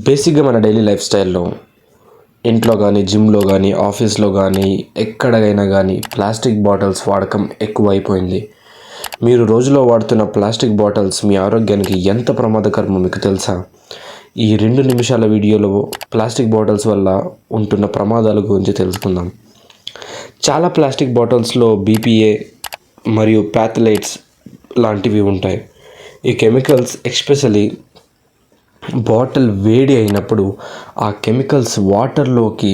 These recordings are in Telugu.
బేసిక్గా మన డైలీ లైఫ్ స్టైల్లో ఇంట్లో కానీ, జిమ్లో కానీ, ఆఫీస్లో కానీ, ఎక్కడైనా కానీ ప్లాస్టిక్ బాటిల్స్ వాడకం ఎక్కువైపోయింది. మీరు రోజులో వాడుతున్న ప్లాస్టిక్ బాటిల్స్ మీ ఆరోగ్యానికి ఎంత ప్రమాదకరమో మీకు తెలుసా? ఈ 2 నిమిషాల వీడియోలో ప్లాస్టిక్ బాటిల్స్ వల్ల ఉంటున్న ప్రమాదాల గురించి తెలుసుకుందాం. చాలా ప్లాస్టిక్ బాటిల్స్లో BPA మరియు ప్యాథలైట్స్ లాంటివి ఉంటాయి. ఈ కెమికల్స్ ఎస్పెషల్లీ బాటిల్ వేడి అయినప్పుడు ఆ కెమికల్స్ వాటర్లోకి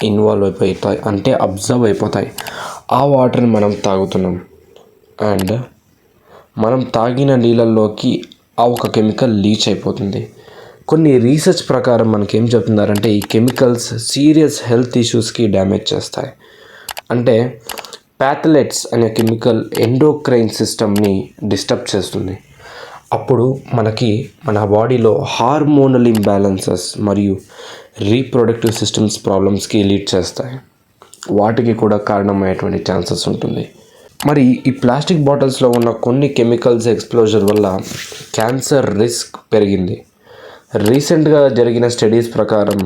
ఇన్వాల్వ్ అయిపోతాయి, అంటే అబ్జర్వ్ అయిపోతాయి. ఆ వాటర్ని మనం తాగుతున్నాం అండ్ మనం తాగిన నీళ్ళల్లోకి ఆ ఒక కెమికల్ లీచ్ అయిపోతుంది. కొన్ని రీసెర్చ్ ప్రకారం మనకి ఏం చెప్తున్నారంటే ఈ కెమికల్స్ సీరియస్ హెల్త్ ఇష్యూస్కి డ్యామేజ్ చేస్తాయి. అంటే ప్యాథలైట్స్ అనే కెమికల్ ఎండోక్రైన్ సిస్టమ్ని డిస్టర్బ్ చేస్తుంది. అప్పుడు మన బాడీలో హార్మోనల్ ఇంబ్యాలెన్సెస్ మరియు రీప్రొడక్టివ్ సిస్టమ్స్ ప్రాబ్లమ్స్కి లీడ్ చేస్తాయి. వాటికి కూడా కారణమయ్యేటువంటి ఛాన్సెస్ ఉంటుంది. మరి ఈ ప్లాస్టిక్ బాటిల్స్లో ఉన్న కొన్ని కెమికల్స్ ఎక్స్ప్లోజర్ వల్ల క్యాన్సర్ రిస్క్ పెరిగింది. రీసెంట్గా జరిగిన స్టడీస్ ప్రకారం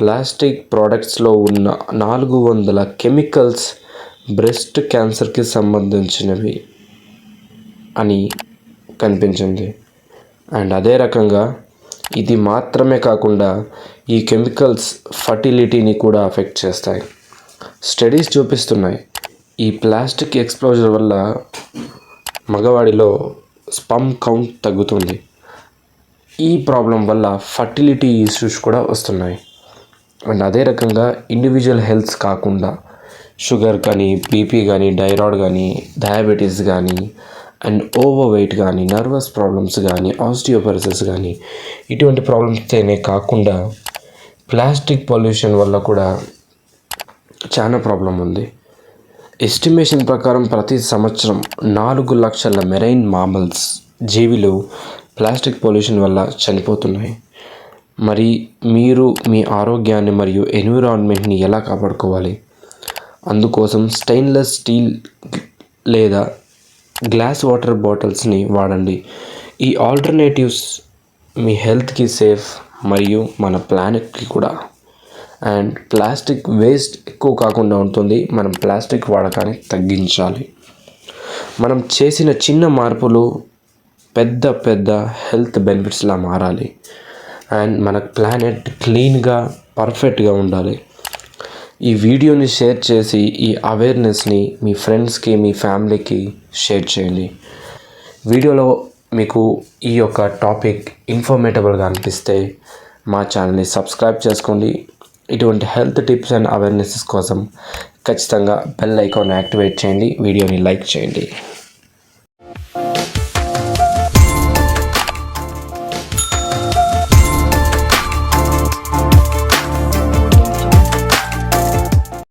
ప్లాస్టిక్ ప్రోడక్ట్స్లో ఉన్న 400 కెమికల్స్ బ్రెస్ట్ క్యాన్సర్కి సంబంధించినవి అని కనిపించింది. అండ్ అదే రకంగా ఇది మాత్రమే కాకుండా ఈ కెమికల్స్ ఫర్టిలిటీని కూడా అఫెక్ట్ చేస్తాయి. స్టడీస్ చూపిస్తున్నాయి ఈ ప్లాస్టిక్ ఎక్స్ప్లోజర్ వల్ల మగవాడిలో స్పర్మ్ కౌంట్ తగ్గుతుంది. ఈ ప్రాబ్లం వల్ల ఫర్టిలిటీ ఇష్యూస్ కూడా వస్తున్నాయి. అండ్ అదే రకంగా ఇండివిజువల్ హెల్త్స్ కాకుండా షుగర్ కానీ, బీపీ కానీ, థైరాయిడ్ కానీ, డయాబెటీస్ కానీ అండ్ ఓవర్ వెయిట్ కానీ, నర్వస్ ప్రాబ్లమ్స్ కానీ, ఆస్టియోపరోసిస్ కానీ ఇటువంటి ప్రాబ్లమ్స్తోనే కాకుండా ప్లాస్టిక్ పొల్యూషన్ వల్ల కూడా చాలా ప్రాబ్లం ఉంది. ఎస్టిమేషన్ ప్రకారం ప్రతి సంవత్సరం 4 లక్షల మెరైన్ మామల్స్ జీవులు ప్లాస్టిక్ పొల్యూషన్ వల్ల చనిపోతున్నాయి. మరి మీరు మీ ఆరోగ్యాన్ని మరియు ఎన్విరాన్మెంట్ని ఎలా కాపాడుకోవాలి? అందుకోసం స్టెయిన్లెస్ స్టీల్ లేదా గ్లాస్ వాటర్ బాటిల్స్ని వాడండి. ఈ ఆల్టర్నేటివ్స్ మీ హెల్త్కి సేఫ్ మరియు మన ప్లానెట్కి కూడా. అండ్ ప్లాస్టిక్ వేస్ట్ ఎక్కువ కాకుండా ఉంటుంది. మనం ప్లాస్టిక్ వాడకాన్ని తగ్గించాలి. మనం చేసిన చిన్న మార్పులు పెద్ద హెల్త్ బెనిఫిట్స్లా మారాలి. అండ్ మన ప్లానెట్ క్లీన్గా, పర్ఫెక్ట్గా ఉండాలి. ఈ వీడియోని షేర్ చేసి ఈ అవేర్నెస్ని మీ ఫ్రెండ్స్కి, మీ ఫ్యామిలీకి షేర్ చేయండి. వీడియోలో మీకు ఈ యొక్క టాపిక్ ఇన్ఫర్మేటివ్గా అనిపిస్తే మా ఛానల్ని సబ్స్క్రైబ్ చేసుకోండి. ఇటువంటి హెల్త్ టిప్స్ అండ్ అవేర్నెసెస్ కోసం ఖచ్చితంగా బెల్ ఐకాన్ యాక్టివేట్ చేయండి. వీడియోని లైక్ చేయండి.